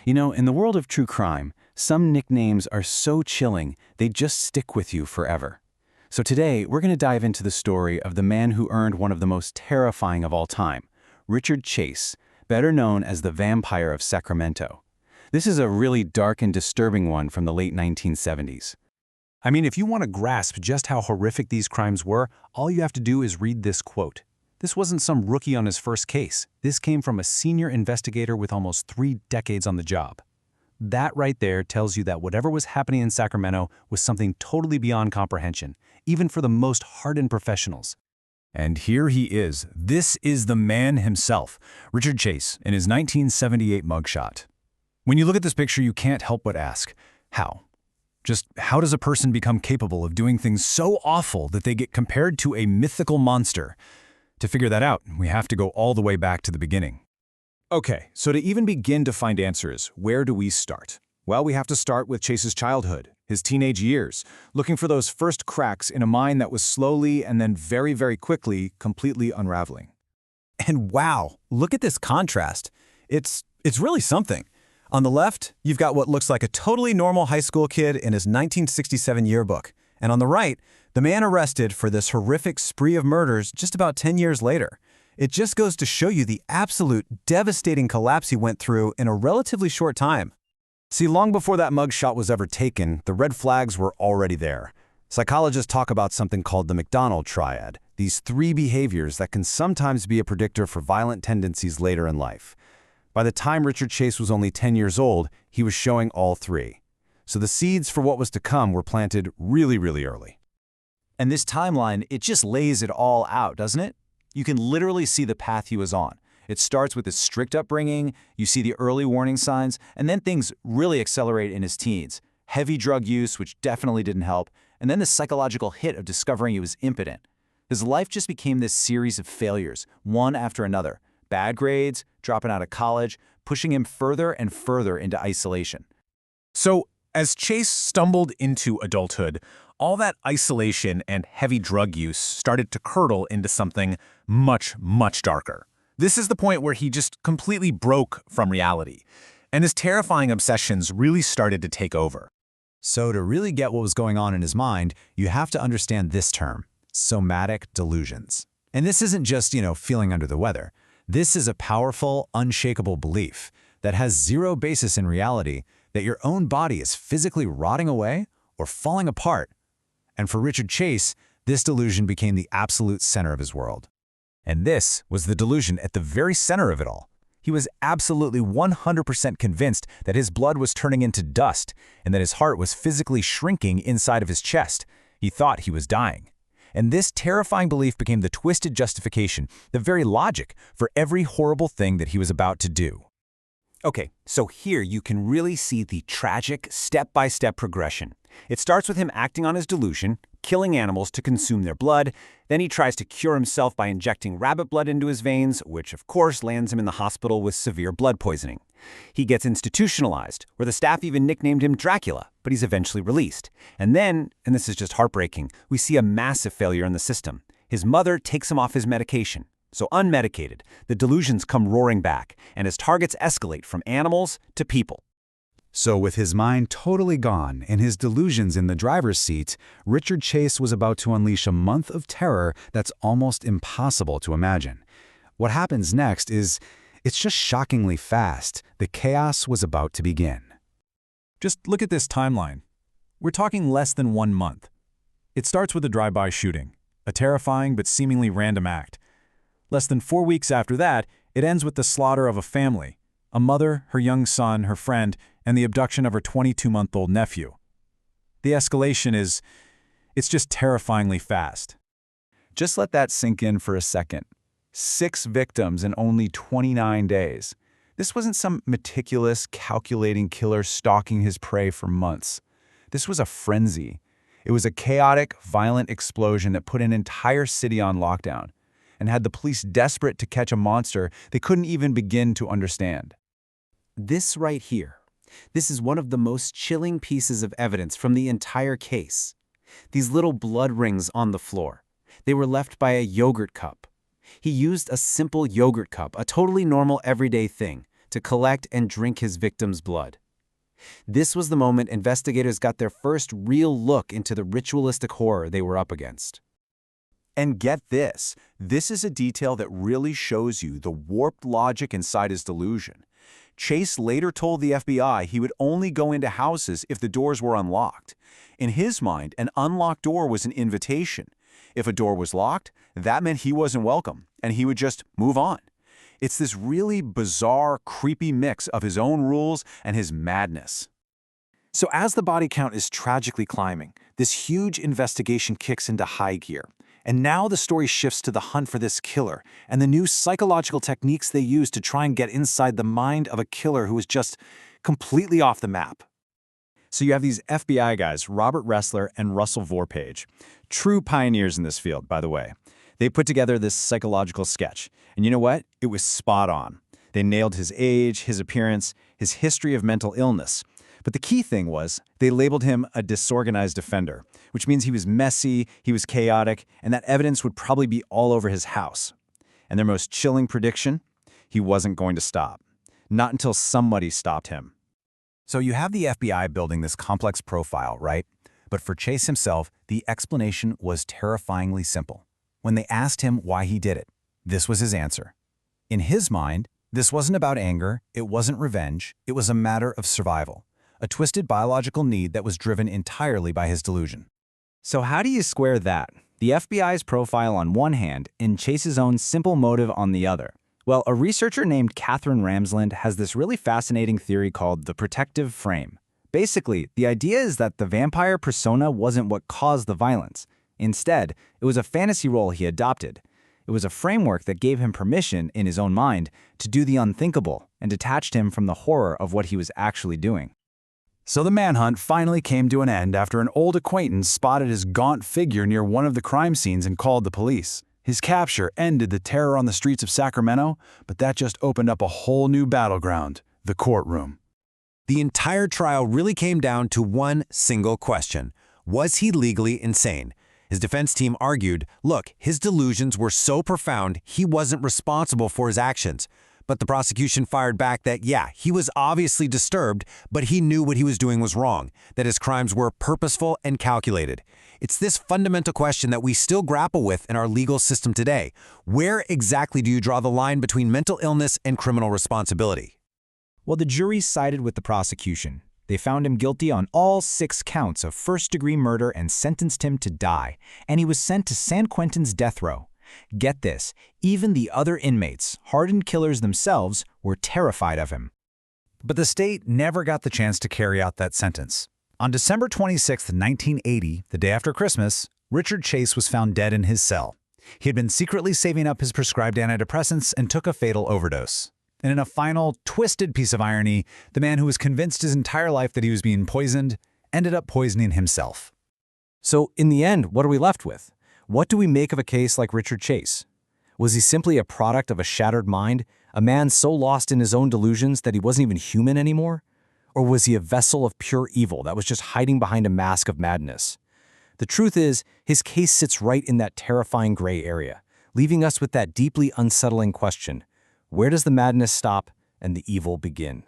You know, in the world of true crime, some nicknames are so chilling, they just stick with you forever. So today, we're going to dive into the story of the man who earned one of the most terrifying of all time, Richard Chase, better known as the Vampire of Sacramento. This is a really dark and disturbing one from the late 1970s. I mean, if you want to grasp just how horrific these crimes were, all you have to do is read this quote. This wasn't some rookie on his first case. This came from a senior investigator with almost 3 decades on the job. That right there tells you that whatever was happening in Sacramento was something totally beyond comprehension, even for the most hardened professionals. And here he is. This is the man himself, Richard Chase, in his 1978 mugshot. When you look at this picture, you can't help but ask, how? Just how does a person become capable of doing things so awful that they get compared to a mythical monster? To figure that out, we have to go all the way back to the beginning. Okay, so to even begin to find answers, where do we start? Well, we have to start with Chase's childhood, his teenage years, looking for those first cracks in a mind that was slowly and then very, very quickly completely unraveling. And wow, look at this contrast. It's really something. On the left, you've got what looks like a totally normal high school kid in his 1967 yearbook. And on the right, the man arrested for this horrific spree of murders just about 10 years later. It just goes to show you the absolute devastating collapse he went through in a relatively short time. See, long before that mugshot was ever taken, the red flags were already there. Psychologists talk about something called the McDonald triad, these 3 behaviors that can sometimes be a predictor for violent tendencies later in life. By the time Richard Chase was only 10 years old, he was showing all 3. So the seeds for what was to come were planted really, really early. And this timeline, it just lays it all out, doesn't it? You can literally see the path he was on. It starts with his strict upbringing, you see the early warning signs, and then things really accelerate in his teens. Heavy drug use, which definitely didn't help, and then the psychological hit of discovering he was impotent. His life just became this series of failures, one after another. Bad grades, dropping out of college, pushing him further and further into isolation. So, as Chase stumbled into adulthood, all that isolation and heavy drug use started to curdle into something much, much darker. This is the point where he just completely broke from reality, and his terrifying obsessions really started to take over. So to really get what was going on in his mind, you have to understand this term, somatic delusions. And this isn't just, feeling under the weather. This is a powerful, unshakable belief that has zero basis in reality that your own body is physically rotting away or falling apart. And for Richard Chase, this delusion became the absolute center of his world. And this was the delusion at the very center of it all. He was absolutely 100% convinced that his blood was turning into dust and that his heart was physically shrinking inside of his chest. He thought he was dying. And this terrifying belief became the twisted justification, the very logic for every horrible thing that he was about to do. Okay, so here you can really see the tragic step-by-step progression. It starts with him acting on his delusion, killing animals to consume their blood. Then he tries to cure himself by injecting rabbit blood into his veins, which of course lands him in the hospital with severe blood poisoning. He gets institutionalized, where the staff even nicknamed him Dracula, but he's eventually released. And then, and this is just heartbreaking, we see a massive failure in the system. His mother takes him off his medication. So unmedicated, the delusions come roaring back, and his targets escalate from animals to people. So with his mind totally gone and his delusions in the driver's seat, Richard Chase was about to unleash a month of terror that's almost impossible to imagine. What happens next is, it's just shockingly fast. The chaos was about to begin. Just look at this timeline. We're talking less than 1 month. It starts with a drive-by shooting, a terrifying but seemingly random act. Less than 4 weeks after that, it ends with the slaughter of a family, a mother, her young son, her friend, and the abduction of her 22-month-old nephew. The escalation it's just terrifyingly fast. Just let that sink in for a second. 6 victims in only 29 days. This wasn't some meticulous, calculating killer stalking his prey for months. This was a frenzy. It was a chaotic, violent explosion that put an entire city on lockdown and had the police desperate to catch a monster they couldn't even begin to understand. This right here, this is one of the most chilling pieces of evidence from the entire case. These little blood rings on the floor. They were left by a yogurt cup. He used a simple yogurt cup, a totally normal everyday thing, to collect and drink his victim's blood. This was the moment investigators got their first real look into the ritualistic horror they were up against. And get this is a detail that really shows you the warped logic inside his delusion. Chase later told the FBI he would only go into houses if the doors were unlocked. In his mind, an unlocked door was an invitation. If a door was locked, that meant he wasn't welcome, and he would just move on. It's this really bizarre, creepy mix of his own rules and his madness. So as the body count is tragically climbing, this huge investigation kicks into high gear. And now the story shifts to the hunt for this killer and the new psychological techniques they use to try and get inside the mind of a killer who is just completely off the map. So you have these FBI guys, Robert Ressler and Russell Vorpage, true pioneers in this field, by the way. They put together this psychological sketch. And you know what? It was spot on. They nailed his age, his appearance, his history of mental illness. But the key thing was, they labeled him a disorganized offender, which means he was messy, he was chaotic, and that evidence would probably be all over his house. And their most chilling prediction? He wasn't going to stop. Not until somebody stopped him. So you have the FBI building this complex profile, right? But for Chase himself, the explanation was terrifyingly simple. When they asked him why he did it, this was his answer. In his mind, this wasn't about anger, it wasn't revenge, it was a matter of survival. A twisted biological need that was driven entirely by his delusion. So how do you square that? The FBI's profile on one hand and Chase's own simple motive on the other. Well, a researcher named Catherine Ramsland has this really fascinating theory called the protective frame. Basically, the idea is that the vampire persona wasn't what caused the violence. Instead, it was a fantasy role he adopted. It was a framework that gave him permission, in his own mind, to do the unthinkable and detached him from the horror of what he was actually doing. So the manhunt finally came to an end after an old acquaintance spotted his gaunt figure near one of the crime scenes and called the police. His capture ended the terror on the streets of Sacramento, but that just opened up a whole new battleground, the courtroom. The entire trial really came down to one single question. Was he legally insane? His defense team argued, look, his delusions were so profound he wasn't responsible for his actions. But the prosecution fired back that, yeah, he was obviously disturbed, but he knew what he was doing was wrong, that his crimes were purposeful and calculated. It's this fundamental question that we still grapple with in our legal system today. Where exactly do you draw the line between mental illness and criminal responsibility? Well, the jury sided with the prosecution. They found him guilty on all 6 counts of first-degree murder and sentenced him to die, and he was sent to San Quentin's death row. Get this, even the other inmates, hardened killers themselves, were terrified of him. But the state never got the chance to carry out that sentence. On December 26, 1980, the day after Christmas, Richard Chase was found dead in his cell. He had been secretly saving up his prescribed antidepressants and took a fatal overdose. And in a final, twisted piece of irony, the man who was convinced his entire life that he was being poisoned ended up poisoning himself. So in the end, what are we left with? What do we make of a case like Richard Chase? Was he simply a product of a shattered mind, a man so lost in his own delusions that he wasn't even human anymore? Or was he a vessel of pure evil that was just hiding behind a mask of madness? The truth is, his case sits right in that terrifying gray area, leaving us with that deeply unsettling question: where does the madness stop and the evil begin?